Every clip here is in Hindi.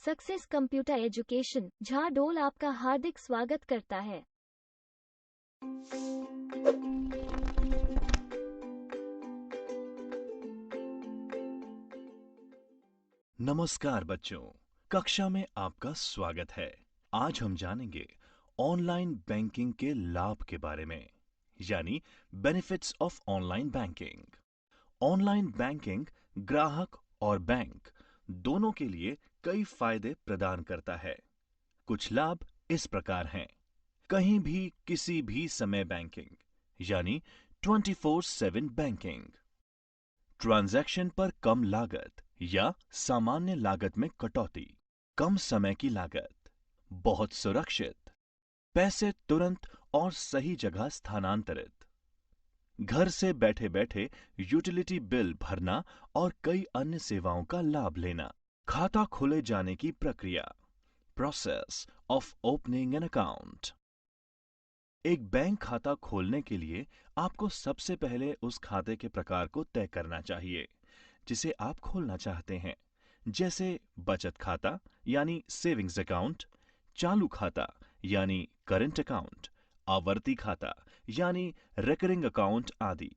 सक्सेस कंप्यूटर एजुकेशन झाडोल आपका हार्दिक स्वागत करता है। नमस्कार बच्चों, कक्षा में आपका स्वागत है। आज हम जानेंगे ऑनलाइन बैंकिंग के लाभ के बारे में, यानी benefits of online banking. Online banking ग्राहक और बैंक दोनों के लिए कई फायदे प्रदान करता है। कुछ लाभ इस प्रकार हैं। कहीं भी किसी भी समय बैंकिंग, यानी 24/7 बैंकिंग। ट्रांजैक्शन पर कम लागत या सामान्य लागत में कटौती। कम समय की लागत। बहुत सुरक्षित। पैसे तुरंत और सही जगह स्थानांतरित। घर से बैठे बैठे यूटिलिटी बिल भरना और कई अन्य सेवाओं का लाभ लेना। खाता खोले जाने की प्रक्रिया, process of opening an account. एक बैंक खाता खोलने के लिए आपको सबसे पहले उस खाते के प्रकार को तय करना चाहिए जिसे आप खोलना चाहते हैं, जैसे बचत खाता यानी सेविंग्स अकाउंट, चालू खाता यानी करंट अकाउंट, आवर्ती खाता यानी रिकरिंग अकाउंट आदि।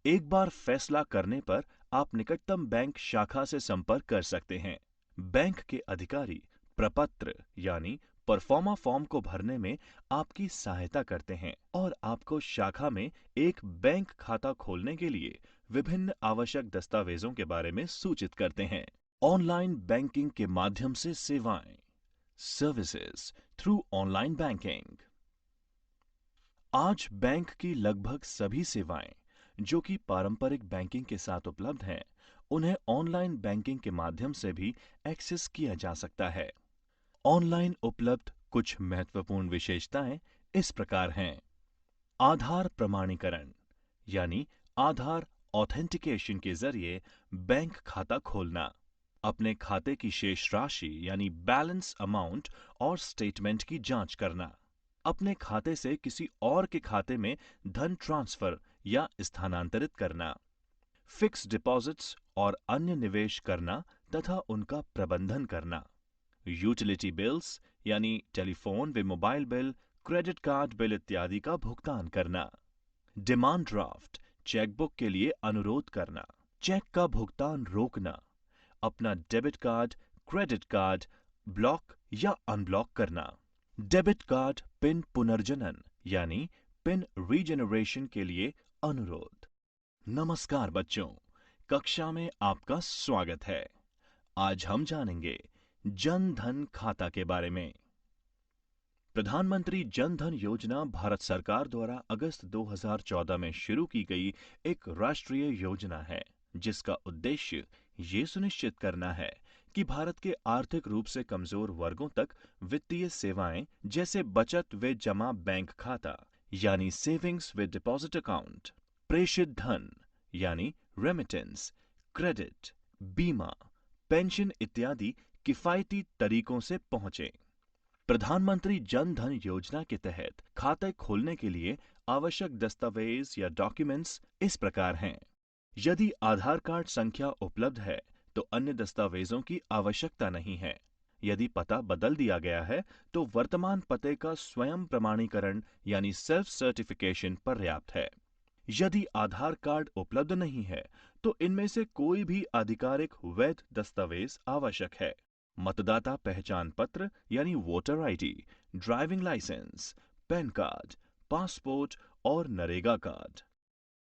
एक बार फैसला करने पर आप निकटतम बैंक शाखा से संपर्क कर सकते हैं। बैंक के अधिकारी प्रपत्र यानी परफॉर्मा फॉर्म को भरने में आपकी सहायता करते हैं और आपको शाखा में एक बैंक खाता खोलने के लिए विभिन्न आवश्यक दस्तावेजों के बारे में सूचित करते हैं। ऑनलाइन बैंकिंग के माध्यम से सेवाएं, सर्विसेज थ्रू ऑनलाइन बैंकिंग। आज बैंक की लगभग सभी सेवाएं जो कि पारंपरिक बैंकिंग के साथ उपलब्ध हैं, उन्हें ऑनलाइन बैंकिंग के माध्यम से भी एक्सेस किया जा सकता है। ऑनलाइन उपलब्ध कुछ महत्वपूर्ण विशेषताएं इस प्रकार हैं। आधार प्रमाणीकरण यानी आधार ऑथेंटिकेशन के जरिए बैंक खाता खोलना। अपने खाते की शेष राशि यानी बैलेंस अमाउंट और स्टेटमेंट की जांच करना। अपने खाते से किसी और के खाते में धन ट्रांसफर या स्थानांतरित करना। फिक्स डिपॉजिट्स और अन्य निवेश करना तथा उनका प्रबंधन करना। यूटिलिटी बिल्स यानी टेलीफोन व mobile bill, credit card bill इत्यादि का भुगतान करना। डिमांड ड्राफ्ट, चेकबुक के लिए अनुरोध करना। चेक का भुगतान रोकना। अपना debit card, credit card block या अनब्लॉक करना। डेबिट कार्ड पिन पुनर्जनन यानी पिन रीजेनरेशन के लिए अनुरोध। नमस्कार बच्चों, कक्षा में आपका स्वागत है। आज हम जानेंगे जन धन खाता के बारे में। प्रधानमंत्री जन धन योजना भारत सरकार द्वारा अगस्त 2014 में शुरू की गई एक राष्ट्रीय योजना है, जिसका उद्देश्य ये सुनिश्चित करना है कि भारत के आर्थिक रूप से कमजोर वर्गों तक वित्तीय सेवाएं जैसे बचत व जमा बैंक खाता यानी सेविंग्स विद डिपॉजिट अकाउंट, प्रेषित धन यानी रेमिटेंस, क्रेडिट, बीमा, पेंशन इत्यादि किफायती तरीकों से पहुंचे। प्रधानमंत्री जन धन योजना के तहत खाते खोलने के लिए आवश्यक दस्तावेज या डॉक्यूमेंट्स इस प्रकार हैं। यदि आधार कार्ड संख्या उपलब्ध है तो अन्य दस्तावेजों की आवश्यकता नहीं है। यदि पता बदल दिया गया है तो वर्तमान पते का स्वयं प्रमाणीकरण यानी सेल्फ सर्टिफिकेशन पर्याप्त है। यदि आधार कार्ड उपलब्ध नहीं है तो इनमें से कोई भी आधिकारिक वैध दस्तावेज आवश्यक है। मतदाता पहचान पत्र यानी voter ID, driving licence, PAN card, passport और नरेगा कार्ड।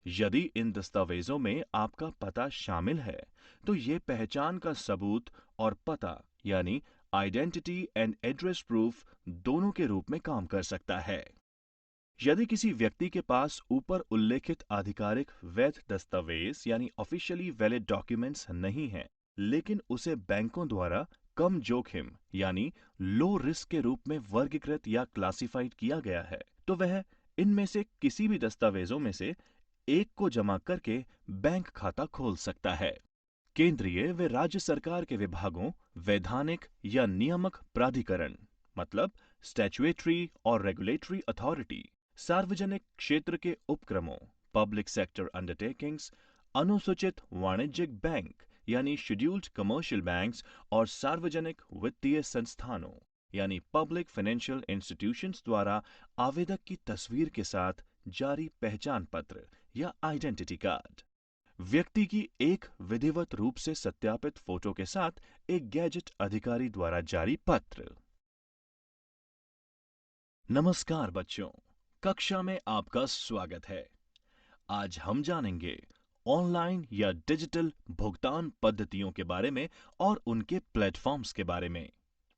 यदि इन दस्तावेजों में आपका पता शामिल है तो ये पहचान का सबूत और पता यानी आइडेंटिटी एंड एड्रेस प्रूफ दोनों के रूप में काम कर सकता है। यदि किसी व्यक्ति के पास ऊपर उल्लेखित आधिकारिक वैध दस्तावेज यानी ऑफिशियली वैलिड डॉक्यूमेंट्स नहीं हैं, लेकिन उसे बैंकों द्वारा कम जोखिम यानी लो रिस्क के रूप में वर्गीकृत या क्लासिफाइड किया गया है, तो वह इनमें से किसी भी दस्तावेजों में से एक को जमा करके बैंक खाता खोल सकता है। केंद्रीय व राज्य सरकार के विभागों, वैधानिक या नियामक प्राधिकरण मतलब स्टैट्यूटरी और रेगुलेटरी अथॉरिटी, सार्वजनिक क्षेत्र के उपक्रमों, पब्लिक सेक्टर अंडरटेकिंग्स, अनुसूचित वाणिज्यिक बैंक यानी शेड्यूल्ड कमर्शियल बैंक्स और सार्वजनिक वित्तीय संस्थानों यानी पब्लिक फाइनेंशियल इंस्टीट्यूशंस द्वारा आवेदक की तस्वीर के साथ जारी पहचान पत्र या आइडेंटिटी कार्ड। व्यक्ति की एक विधिवत रूप से सत्यापित फोटो के साथ एक गैजेट अधिकारी द्वारा जारी पत्र। नमस्कार बच्चों, कक्षा में आपका स्वागत है। आज हम जानेंगे ऑनलाइन या डिजिटल भुगतान पद्धतियों के बारे में और उनके प्लेटफॉर्म्स के बारे में।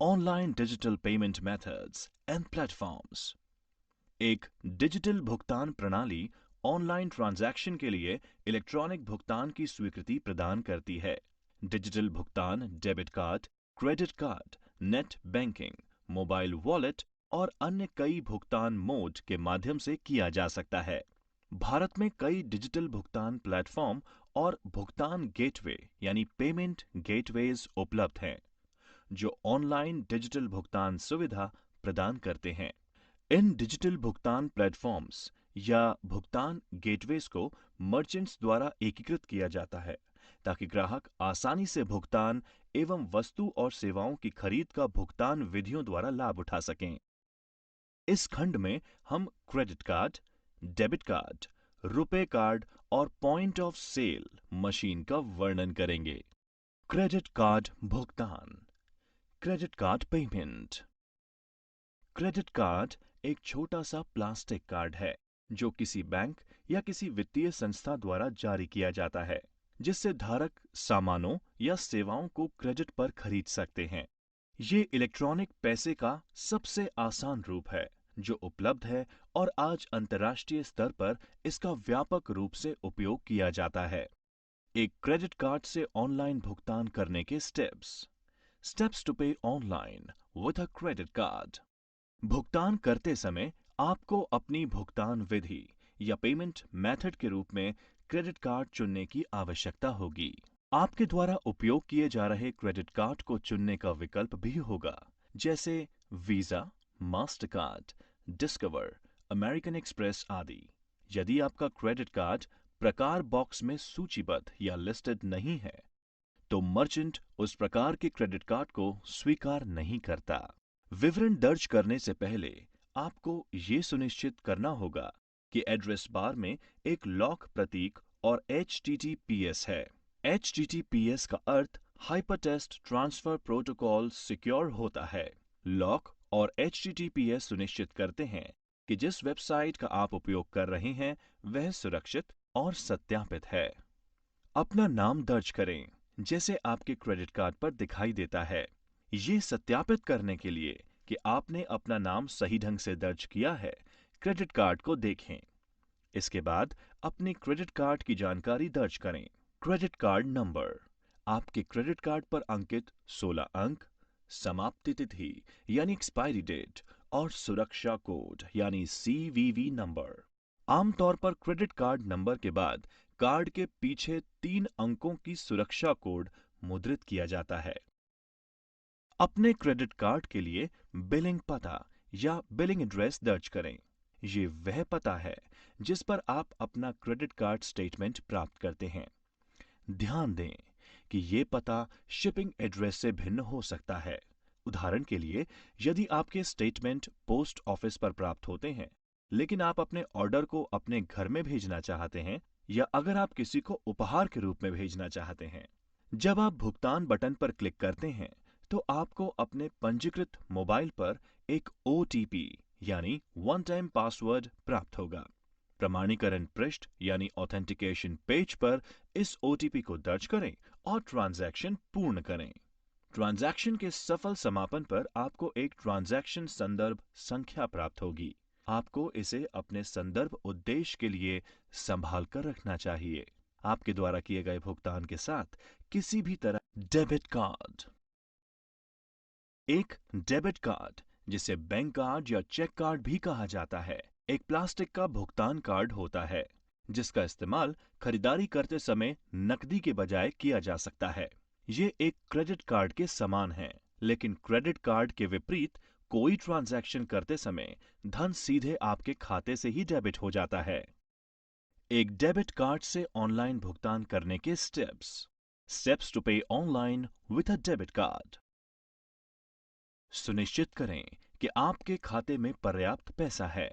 Online digital payment methods and platforms. एक डिजिटल भुगतान प्रणाली ऑनलाइन ट्रांजैक्शन के लिए इलेक्ट्रॉनिक भुगतान की स्वीकृति प्रदान करती है। डिजिटल भुगतान debit card, credit card, net banking, mobile wallet और अन्य कई भुगतान मोड के माध्यम से किया जा सकता है। भारत में कई डिजिटल भुगतान प्लेटफॉर्म और भुगतान गेटवे यानी पेमेंट गेटवेज उपलब्ध हैं, जो ऑनलाइन डिजिटल भुगतान सुविधा प्रदान करते हैं। इन डिजिटल भुगतान प्लेटफॉर्म्स या भुगतान गेटवेज को मर्चेंट्स द्वारा एकीकृत किया जाता है ताकि ग्राहक आसानी से भुगतान एवं वस्तु और सेवाओं की खरीद का भुगतान विधियों द्वारा लाभ उठा सकें। इस खंड में हम credit card, debit card, RuPay card और पॉइंट ऑफ सेल मशीन का वर्णन करेंगे। क्रेडिट कार्ड भुगतान। Credit card payment. Credit card एक छोटा सा प्लास्टिक कार्ड है जो किसी बैंक या किसी वित्तीय संस्था द्वारा जारी किया जाता है, जिससे धारक सामानों या सेवाओं को क्रेडिट पर खरीद सकते हैं। ये इलेक्ट्रॉनिक पैसे का सबसे आसान रूप है जो उपलब्ध है और आज अंतर्राष्ट्रीय स्तर पर इसका व्यापक रूप से उपयोग किया जाता है। एक क्रेडिट कार्ड से ऑनलाइन भुगतान करने के स्टेप्स टू पे online with a credit card. भुगतान करते समय आपको अपनी भुगतान विधि या पेमेंट मेथड के रूप में क्रेडिट कार्ड चुनने की आवश्यकता होगी। आपके द्वारा उपयोग किए जा रहे क्रेडिट कार्ड को चुनने का विकल्प भी होगा, जैसे visa, Mastercard, discover, American express आदि। यदि आपका क्रेडिट कार्ड प्रकार बॉक्स में सूचीबद्ध या लिस्टेड नहीं है, तो मर्चेंट उस प्रकार के क्रेडिट कार्ड को स्वीकार नहीं करता। विवरण दर्ज करने से पहले आपको ये सुनिश्चित करना होगा कि एड्रेस बार में एक लॉक प्रतीक और HTTPS है। HTTPS का अर्थ हाइपरटेक्स्ट ट्रांसफर प्रोटोकॉल सिक्योर होता है। लॉक और HTTPS सुनिश्चित करते हैं कि जिस वेबसाइट का आप उपयोग कर रहे हैं वह सुरक्षित और सत्यापित है। अपना नाम दर्ज करें, जैसे आपके क्रेडिट कार्ड पर दिखाई देता है। ये सत्यापित करने के लिए कि आपने अपना नाम सही ढंग से दर्ज किया है, क्रेडिट कार्ड को देखें। इसके बाद अपने क्रेडिट कार्ड की जानकारी दर्ज करें। क्रेडिट कार्ड नंबर, आपके क्रेडिट कार्ड पर अंकित 16 अंक, समाप्ति तिथि यानी एक्सपायरी डेट और सुरक्षा कोड यानी CVV नंबर। आमतौर पर क्रेडिट कार्ड नंबर के बाद कार्ड के पीछे 3 अंकों की सुरक्षा कोड मुद्रित किया जाता है। अपने क्रेडिट कार्ड के लिए बिलिंग पता या बिलिंग एड्रेस दर्ज करें। ये वह पता है जिस पर आप अपना क्रेडिट कार्ड स्टेटमेंट प्राप्त करते हैं। ध्यान दें कि ये पता शिपिंग एड्रेस से भिन्न हो सकता है। उदाहरण के लिए, यदि आपके स्टेटमेंट पोस्ट ऑफिस पर प्राप्त होते हैं, लेकिन आप अपने ऑर्डर को अपने घर में भेजना चाहते हैं, या अगर आप किसी को उपहार के रूप में भेजना चाहते हैं। जब आप भुगतान बटन पर क्लिक करते हैं, तो आपको अपने पंजीकृत मोबाइल पर एक OTP यानी वन टाइम पासवर्ड प्राप्त होगा। प्रमाणीकरण पृष्ठ यानी ऑथेंटिकेशन पेज पर इस OTP को दर्ज करें और ट्रांजैक्शन पूर्ण करें। ट्रांजैक्शन के सफल समापन पर आपको एक ट्रांजैक्शन संदर्भ संख्या प्राप्त होगी। आपको इसे अपने संदर्भ उद्देश्य के लिए संभाल कर रखना चाहिए। आपके द्वारा किए गए भुगतान के साथ किसी भी तरह डेबिट कार्ड। एक डेबिट कार्ड, जिसे बैंक कार्ड या चेक कार्ड भी कहा जाता है, एक प्लास्टिक का भुगतान कार्ड होता है जिसका इस्तेमाल खरीदारी करते समय नकदी के बजाय किया जा सकता है। ये एक क्रेडिट कार्ड के समान है, लेकिन क्रेडिट कार्ड के विपरीत कोई ट्रांजैक्शन करते समय धन सीधे आपके खाते से ही डेबिट हो जाता है। एक डेबिट कार्ड से ऑनलाइन भुगतान करने के steps. Steps to pay online with a debit card. सुनिश्चित करें कि आपके खाते में पर्याप्त पैसा है।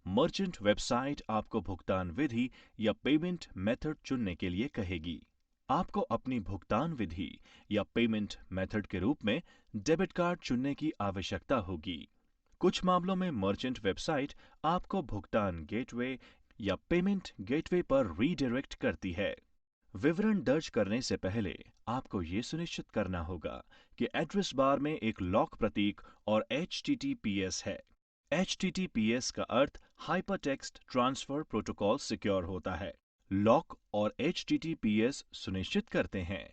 मर्चेंट वेबसाइट आपको भुगतान विधि या पेमेंट मेथड चुनने के लिए कहेगी। आपको अपनी भुगतान विधि या पेमेंट मेथड के रूप में डेबिट कार्ड चुनने की आवश्यकता होगी। कुछ मामलों में मर्चेंट वेबसाइट आपको भुगतान गेटवे या पेमेंट गेटवे पर रीडायरेक्ट करती है। विवरण दर्ज करने से पहले आपको ये सुनिश्चित करना होगा कि एड्रेस बार में एक लॉक प्रतीक और HTTPS है। HTTPS का अर्थ हाइपरटेक्स्ट ट्रांसफर प्रोटोकॉल सिक्योर होता है। लॉक और HTTPS सुनिश्चित करते हैं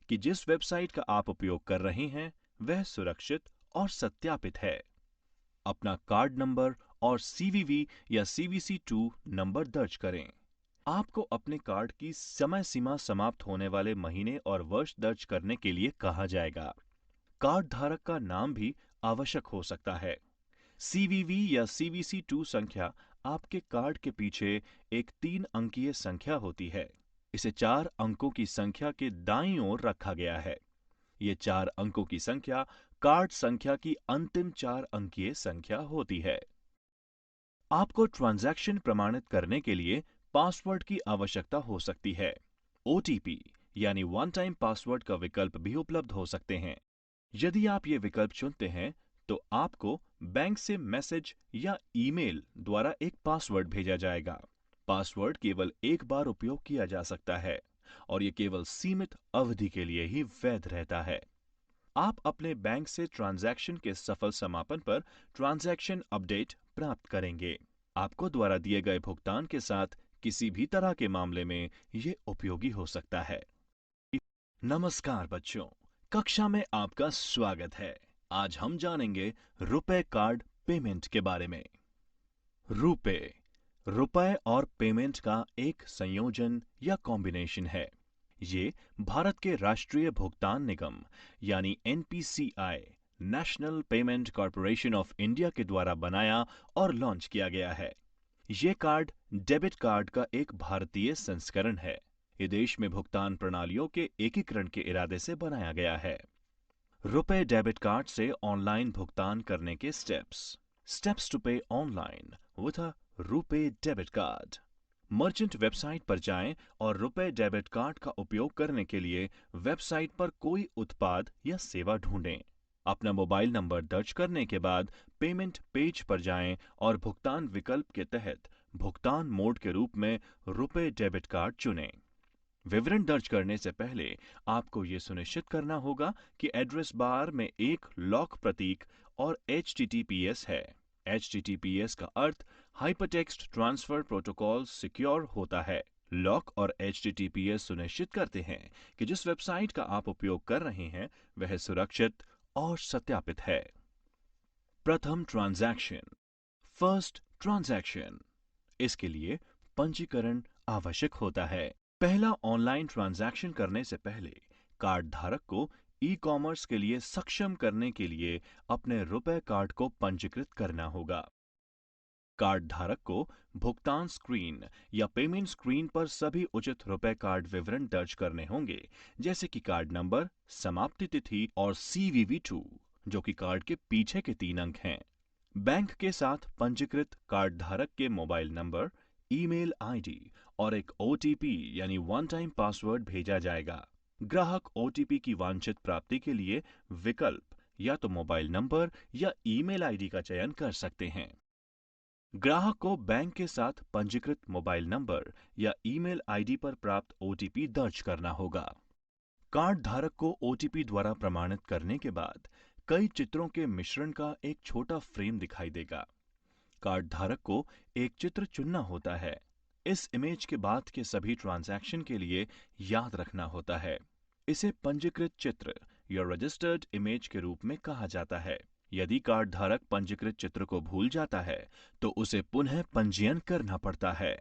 कि जिस वेबसाइट का आप उपयोग कर रहे हैं वह सुरक्षित और सत्यापित है। अपना कार्ड नंबर और CVV या CVC2 नंबर दर्ज करें। आपको अपने कार्ड की समय सीमा समाप्त होने वाले महीने और वर्ष दर्ज करने के लिए कहा जाएगा। कार्ड धारक का नाम भी आवश्यक हो सकता है। CVV या CVC2 संख्या आपके कार्ड के पीछे एक 3 अंकीय संख्या होती है। इसे 4 अंकों की संख्या के दाईं ओर रखा गया है। ये 4 अंकों की संख्या कार्ड संख्या की अंतिम 4 अंकीय संख्या होती है। आपको ट्रांजैक्शन प्रमाणित करने के लिए पासवर्ड की आवश्यकता हो सकती है। OTP यानी वन टाइम पासवर्ड का विकल्प भी उपलब्ध हो सकते हैं। यदि आप ये विकल्प चुनते हैं तो आपको बैंक से मैसेज या ईमेल द्वारा एक पासवर्ड भेजा जाएगा। पासवर्ड केवल एक बार उपयोग किया जा सकता है और ये केवल सीमित अवधि के लिए ही वैध रहता है। आप अपने बैंक से ट्रांजैक्शन के सफल समापन पर ट्रांजैक्शन अपडेट प्राप्त करेंगे। आपको द्वारा दिए गए भुगतान के साथ किसी भी तरह के मामले में ये उपयोगी हो सकता है। नमस्कार बच्चों, कक्षा में आपका स्वागत है। आज हम जानेंगे रुपए कार्ड पेमेंट के बारे में। रुपए, रुपए और पेमेंट का एक संयोजन या कॉम्बिनेशन है। ये भारत के राष्ट्रीय भुगतान निगम यानी NPCI national payment corporation of India के द्वारा बनाया और लॉन्च किया गया है। ये कार्ड डेबिट कार्ड का एक भारतीय संस्करण है। ये देश में भुगतान प्रणालियों के एकीकरण के इरादे से बनाया गया है। रुपए डेबिट कार्ड से ऑनलाइन भुगतान करने के स्टेप्स टू पे online with a RuPay debit card. Merchant website पर जाएं और रुपए डेबिट कार्ड का उपयोग करने के लिए वेबसाइट पर कोई उत्पाद या सेवा ढूंढें। अपना मोबाइल नंबर दर्ज करने के बाद पेमेंट पेज पर जाएं और भुगतान विकल्प के तहत भुगतान मोड के रूप में रुपए डेबिट कार्ड चुनें। विवरण दर्ज करने से पहले आपको ये सुनिश्चित करना होगा कि एड्रेस बार में एक लॉक प्रतीक और HTTPS है। HTTPS का अर्थ हाइपरटेक्स्ट ट्रांसफर प्रोटोकॉल सिक्योर होता है। लॉक और HTTPS सुनिश्चित करते हैं कि जिस वेबसाइट का आप उपयोग कर रहे हैं वह सुरक्षित और सत्यापित है। प्रथम ट्रांजैक्शन, फर्स्ट ट्रांजैक्शन। इसके लिए पंजीकरण आवश्यक होता है। पहला ऑनलाइन ट्रांजैक्शन करने से पहले कार्ड धारक को ई-कॉमर्स के लिए सक्षम करने के लिए अपने रुपए कार्ड को पंजीकृत करना होगा। कार्ड धारक को भुगतान स्क्रीन या पेमेंट स्क्रीन पर सभी उचित रुपए कार्ड विवरण दर्ज करने होंगे, जैसे कि कार्ड नंबर, समाप्ति तिथि और CVV2, जो कि कार्ड के पीछे के 3 अंक हैं। बैंक के साथ पंजीकृत कार्ड धारक के मोबाइल नंबर, ईमेल ID और एक OTP यानी वन टाइम पासवर्ड भेजा जाएगा। ग्राहक OTP की वांछित प्राप्ति के लिए विकल्प या तो मोबाइल नंबर या ईमेल ID का चयन कर सकते हैं। ग्राहक को बैंक के साथ पंजीकृत मोबाइल नंबर या ईमेल ID पर प्राप्त OTP दर्ज करना होगा। कार्ड धारक को OTP द्वारा प्रमाणित करने के बाद कई चित्रों के मिश्रण का एक छोटा फ्रेम दिखाई देगा। कार्ड धारक को एक चित्र चुनना होता है। इस इमेज के बाद के सभी ट्रांजैक्शन के लिए याद रखना होता है। इसे पंजीकृत चित्र या रजिस्टर्ड इमेज के रूप में कहा जाता है। यदि कार्ड धारक पंजीकृत चित्र को भूल जाता है तो उसे पुनः पंजीयन करना पड़ता है।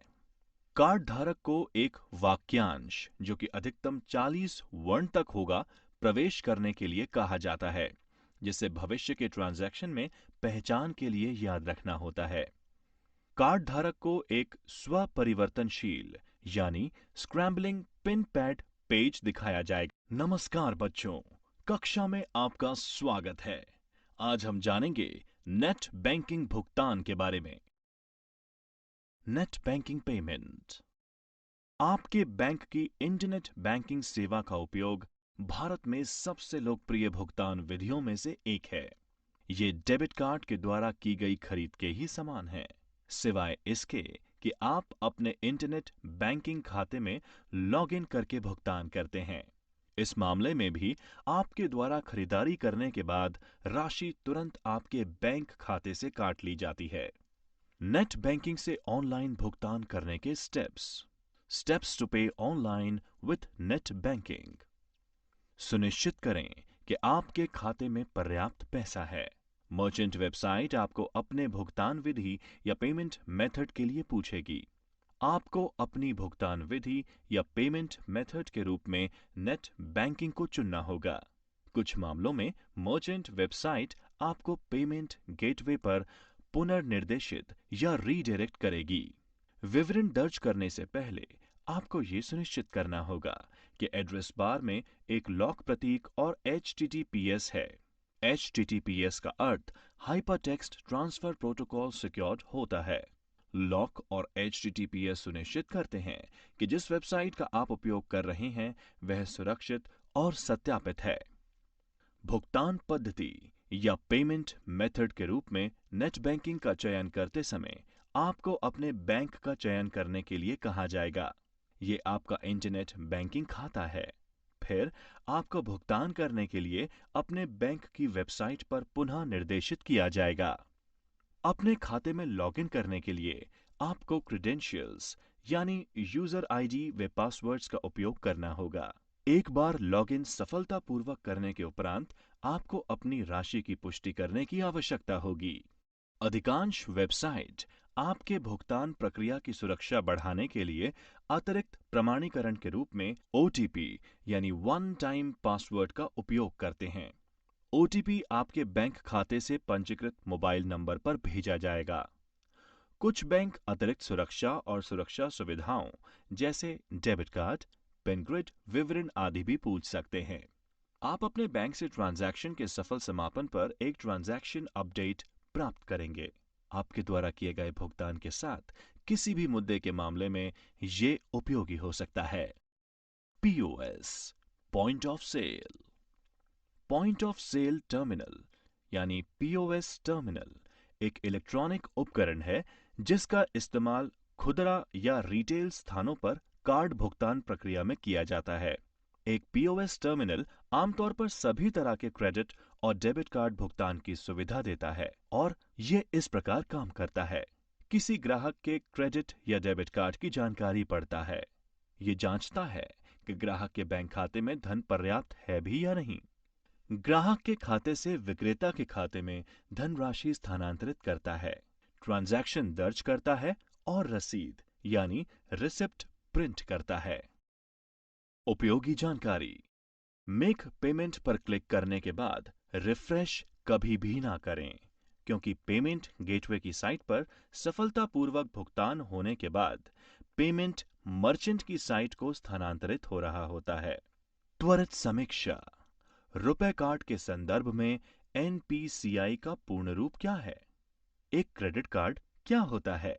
कार्ड धारक को एक वाक्यांश, जो कि अधिकतम 40 वर्ण तक होगा, प्रवेश करने के लिए कहा जाता है, जिसे भविष्य के ट्रांजैक्शन में पहचान के लिए याद रखना होता है। कार्ड धारक को एक स्वपरिवर्तनशील यानी स्क्रैम्बलिंग पिन पैड पेज दिखाया जाएगा। नमस्कार बच्चों, कक्षा में आपका स्वागत है। आज हम जानेंगे नेट बैंकिंग भुगतान के बारे में। नेट बैंकिंग पेमेंट आपके बैंक की इंटरनेट बैंकिंग सेवा का उपयोग भारत में सबसे लोकप्रिय भुगतान विधियों में से एक है। ये डेबिट कार्ड के द्वारा की गई खरीद के ही समान है, सिवाय इसके कि आप अपने इंटरनेट बैंकिंग खाते में लॉगिन करके भुगतान करते हैं। इस मामले में भी आपके द्वारा खरीदारी करने के बाद राशि तुरंत आपके बैंक खाते से काट ली जाती है। नेट बैंकिंग से ऑनलाइन भुगतान करने के स्टेप्स टू पे ऑनलाइन विथ नेट बैंकिंग। सुनिश्चित करें कि आपके खाते में पर्याप्त पैसा है। मर्चेंट वेबसाइट आपको अपने भुगतान विधि या पेमेंट मेथड के लिए पूछेगी। आपको अपनी भुगतान विधि या पेमेंट मेथड के रूप में नेट बैंकिंग को चुनना होगा। कुछ मामलों में मर्चेंट वेबसाइट आपको पेमेंट गेटवे पर पुनर्निर्देशित या रीडायरेक्ट करेगी। विवरण दर्ज करने से पहले आपको यह सुनिश्चित करना होगा कि एड्रेस बार में एक लॉक प्रतीक और HTTPS है। HTTPS का अर्थ हाइपरटेक्स्ट ट्रांसफर प्रोटोकॉल सिक्योर्ड होता है। लॉक और HTTPS सुनिश्चित करते हैं कि जिस वेबसाइट का आप उपयोग कर रहे हैं वह सुरक्षित और सत्यापित है। भुगतान पद्धति या पेमेंट मेथड के रूप में नेट बैंकिंग का चयन करते समय आपको अपने बैंक का चयन करने के लिए कहा जाएगा। ये आपका इंटरनेट बैंकिंग खाता है। फिर आपको भुगतान करने के लिए अपने बैंक की वेबसाइट पर पुनः निर्देशित किया जाएगा। अपने खाते में लॉगिन करने के लिए आपको क्रेडेंशियल्स यानी यूजर आईडी व पासवर्ड्स का उपयोग करना होगा। एक बार लॉगिन सफलतापूर्वक करने के उपरांत आपको अपनी राशि की पुष्टि करने की आवश्यकता होगी। अधिकांश वेबसाइट आपके भुगतान प्रक्रिया की सुरक्षा बढ़ाने के लिए अतिरिक्त प्रमाणीकरण के रूप में OTP यानी वन टाइम पासवर्ड का उपयोग करते हैं। OTP आपके बैंक खाते से पंजीकृत मोबाइल नंबर पर भेजा जाएगा। कुछ बैंक अतिरिक्त सुरक्षा और सुरक्षा सुविधाओं जैसे डेबिट कार्ड, पिन ग्रिड विवरण आदि भी पूछ सकते हैं। आप अपने बैंक से ट्रांजैक्शन के सफल समापन पर एक ट्रांजैक्शन अपडेट प्राप्त करेंगे। आपके द्वारा किए गए भुगतान के साथ किसी भी मुद्दे के मामले में ये उपयोगी हो सकता है। POS point of sale. Point of sale terminal यानी POS टर्मिनल एक इलेक्ट्रॉनिक उपकरण है जिसका इस्तेमाल खुदरा या रिटेल स्थानों पर कार्ड भुगतान प्रक्रिया में किया जाता है। एक POS टर्मिनल आमतौर पर सभी तरह के क्रेडिट और डेबिट कार्ड भुगतान की सुविधा देता है और ये इस प्रकार काम करता है। किसी ग्राहक के क्रेडिट या डेबिट कार्ड की जानकारी पढ़ता है। ये जांचता है कि ग्राहक के बैंक खाते में धन पर्याप्त है भी या नहीं। ग्राहक के खाते से विक्रेता के खाते में धनराशि स्थानांतरित करता है, ट्रांजैक्शन दर्ज करता है और रसीद यानी रिसिप्ट प्रिंट करता है। उपयोगी जानकारी। मेक पेमेंट पर क्लिक करने के बाद रिफ्रेश कभी भी ना करें, क्योंकि पेमेंट गेटवे की साइट पर सफलतापूर्वक भुगतान होने के बाद पेमेंट मर्चेंट की साइट को स्थानांतरित हो रहा होता है। त्वरित समीक्षा। रुपए कार्ड के संदर्भ में NPCI का पूर्ण रूप क्या है? एक क्रेडिट कार्ड क्या होता है?